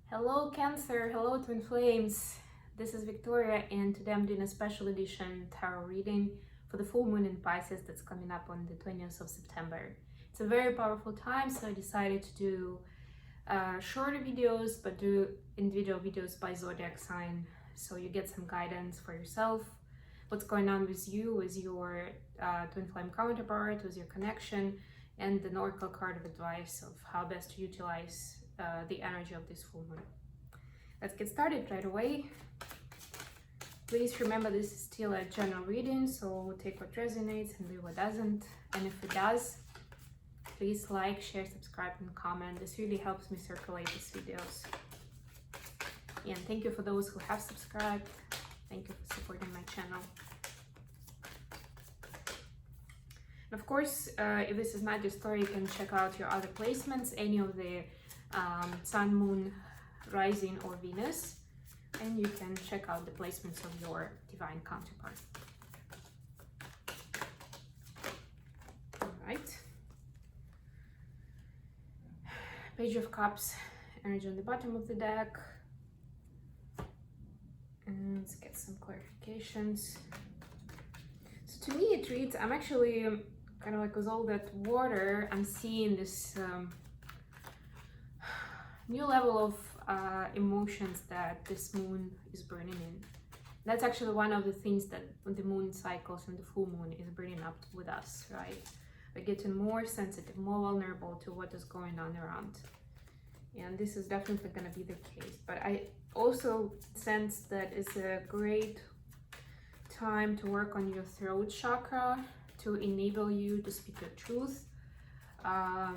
Hello Cancer, hello Twin Flames. This is Victoria and today I'm doing a special edition tarot reading for the full moon in Pisces that's coming up on the 20th of September. It's a very powerful time, so I decided to do shorter videos but do individual videos by zodiac sign so you get some guidance for yourself, what's going on with you, with your twin flame counterpart, with your connection, and an oracle card of advice of how best to utilize the energy of this full moon. Let's get started right away. Please remember this is still a general reading, so take what resonates and leave what doesn't. And if it does, please like, share, subscribe, and comment. This really helps me circulate these videos. And thank you for those who have subscribed. Thank you for supporting my channel. And of course, if this is not your story, you can check out your other placements, any of the Sun, Moon, Rising, or Venus, and you can check out the placements of your divine counterpart. All right. Page of Cups, energy on the bottom of the deck. And let's get some clarifications. So to me it reads, I'm actually kind of like with all that water, I'm seeing this new level of emotions that this moon is bringing in. That's actually one of the things that when the moon cycles and the full moon is bringing up with us, right? We're getting more sensitive, more vulnerable to what is going on around. And this is definitely going to be the case. But I also sense that it's a great time to work on your throat chakra to enable you to speak your truth.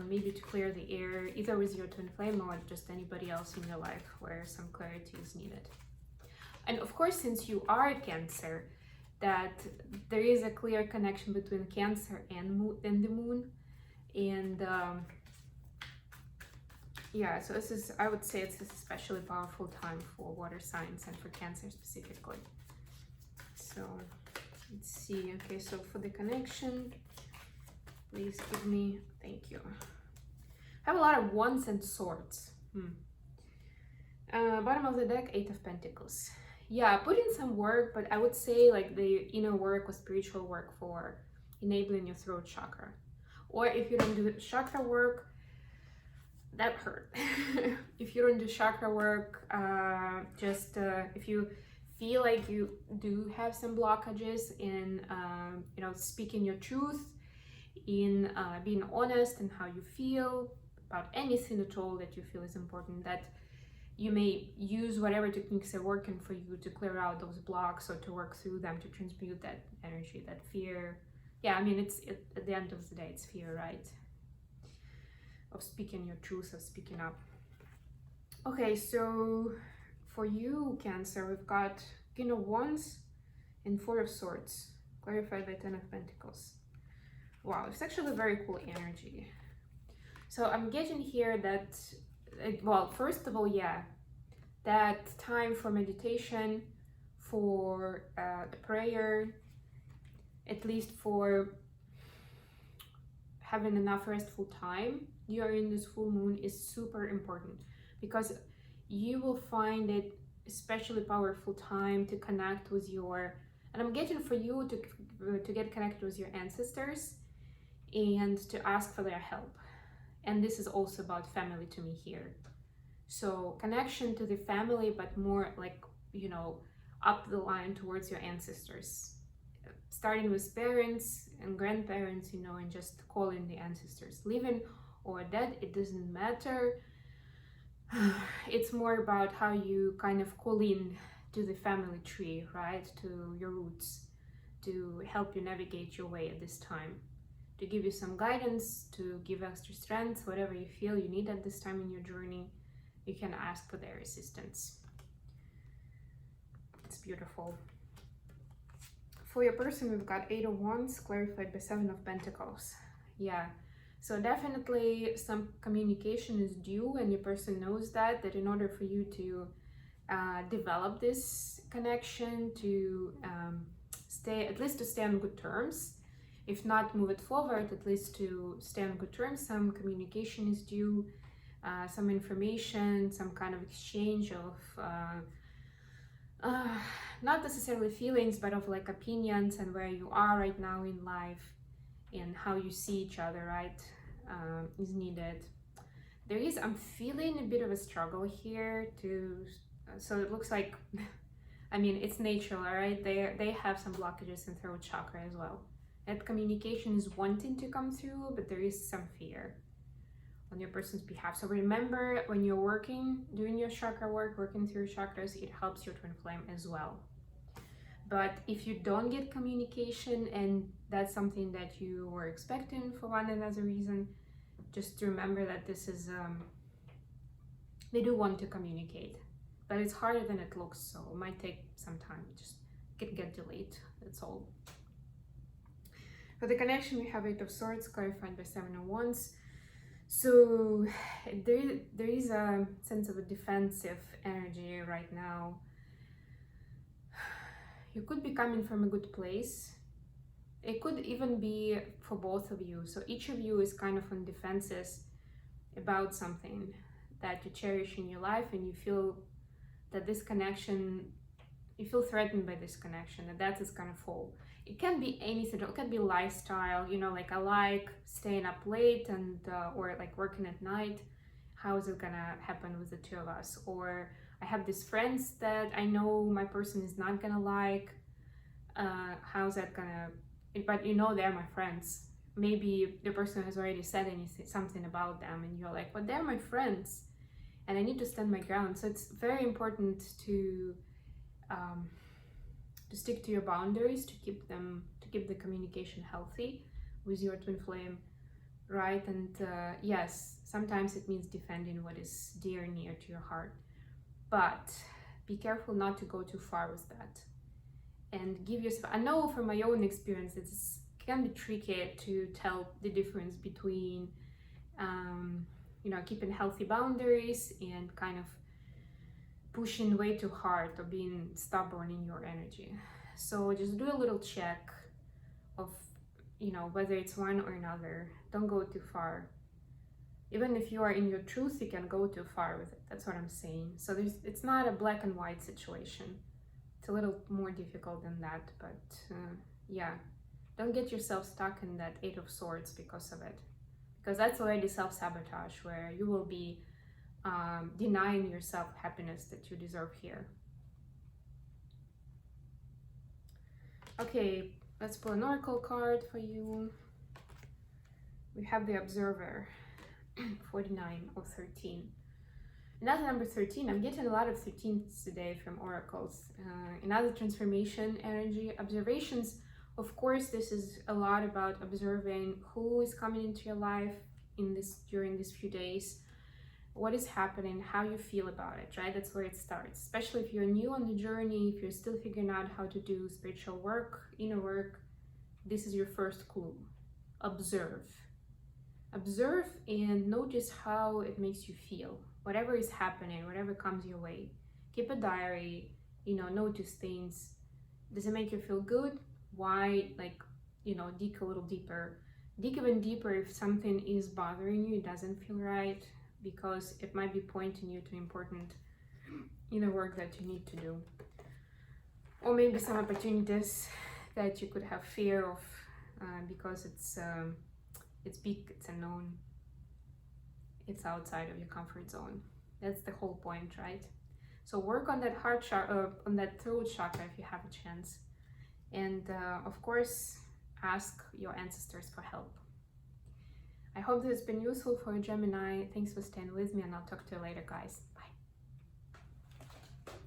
Maybe to clear the air, either with your twin flame or just anybody else in your life where some clarity is needed. And of course, since you are a Cancer, that there is a clear connection between Cancer and the moon. And yeah, so this is, I would say it's this especially powerful time for water signs and for Cancer specifically. So let's see. Okay, so for the connection, please give me, thank you. I have a lot of wands and swords. Bottom of the deck, 8 of Pentacles. Yeah, put in some work, but I would say like the inner work or spiritual work for enabling your throat chakra. Or if you don't do chakra work, that hurt. If you don't do chakra work, if you feel like you do have some blockages in, speaking your truth, in being honest and how you feel about anything at all that you feel is important, that you may use whatever techniques are working for you to clear out those blocks or to work through them, to transmute that energy, that fear. Yeah, I mean, at the end of the day, it's fear, right? Of speaking your truth, of speaking up. Okay, so for you, Cancer, we've got King of Wands and 4 of Swords, clarified by 10 of Pentacles. Wow, it's actually a very cool energy. So I'm getting here that, well, first of all, yeah, that time for meditation, for prayer, at least for having enough restful time during this full moon is super important, because you will find it especially powerful time to connect with your, and I'm getting for you to get connected with your ancestors and to ask for their help. And this is also about family to me here. So connection to the family, but more like, up the line towards your ancestors. Starting with parents and grandparents, and just calling the ancestors. Living or dead, it doesn't matter. It's more about how you kind of call in to the family tree, right? To your roots, to help you navigate your way at this time. To give you some guidance, to give extra strength, whatever you feel you need at this time in your journey, you can ask for their assistance. It's beautiful. For your person, we've got 8 of Wands, clarified by 7 of Pentacles. Yeah, so definitely some communication is due, and your person knows that in order for you to develop this connection, to stay on good terms, if not move it forward, at least to stay on good terms, some communication is due. some information, some kind of exchange of not necessarily feelings, but of like opinions and where you are right now in life and how you see each other, right, is needed. I'm feeling a bit of a struggle here so it looks like, I mean, it's natural, right? They have some blockages in throat chakra as well. That communication is wanting to come through, but there is some fear on your person's behalf. So remember, when you're doing your chakra work, working through chakras, it helps your twin flame as well. But if you don't get communication, and that's something that you were expecting for one another reason, just remember that this is, they do want to communicate, but it's harder than it looks, so it might take some time. Just get delayed, that's all. For the connection, we have Eight of Swords, clarified by Seven of Wands. So there is a sense of a defensive energy right now. You could be coming from a good place. It could even be for both of you. So each of you is kind of on defenses about something that you cherish in your life, and you feel that this connection, you feel threatened by this connection, that is gonna fall. It can be anything. It can be lifestyle, you know, like I like staying up late and or like working at night. How is it gonna happen with the two of us? Or I have these friends that I know my person is not gonna like. How's that gonna? But you know they're my friends. Maybe the person has already said something about them, and you're like, but they're my friends, and I need to stand my ground. So it's very important to stick to your boundaries, to keep the communication healthy with your twin flame, right? And yes, sometimes it means defending what is dear and near to your heart, but be careful not to go too far with that. And give yourself, I know from my own experience, it can be tricky to tell the difference between, you know, keeping healthy boundaries and kind of pushing way too hard or being stubborn in your energy. So just do a little check of, you know, whether it's one or another. Don't go too far. Even if you are in your truth, you can go too far with it. That's what I'm saying. So it's not a black and white situation. It's a little more difficult than that, but yeah, don't get yourself stuck in that Eight of Swords because of it, because that's already self-sabotage, where you will be denying yourself happiness that you deserve here. Okay, let's pull an oracle card for you. We have the Observer, 49 or 13. Another number 13, I'm getting a lot of 13s today from oracles. Another transformation energy, observations. Of course, this is a lot about observing who is coming into your life during these few days, what is happening, how you feel about it, right? That's where it starts. Especially if you're new on the journey, if you're still figuring out how to do spiritual work, inner work, this is your first clue. Observe. Observe and notice how it makes you feel. Whatever is happening, whatever comes your way. Keep a diary, you know, notice things. Does it make you feel good? Why? Like, you know, dig a little deeper. Dig even deeper if something is bothering you, it doesn't feel right, because it might be pointing you to important inner work that you need to do. Or maybe some opportunities that you could have fear of because it's big, it's unknown, it's outside of your comfort zone. That's the whole point, right? So work on that heart chakra, on that throat chakra if you have a chance. And of course, ask your ancestors for help. I hope this has been useful for Gemini. Thanks for staying with me, and I'll talk to you later, guys. Bye.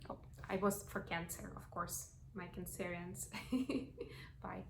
Oh, I was for Cancer, of course, my Cancerians. Bye.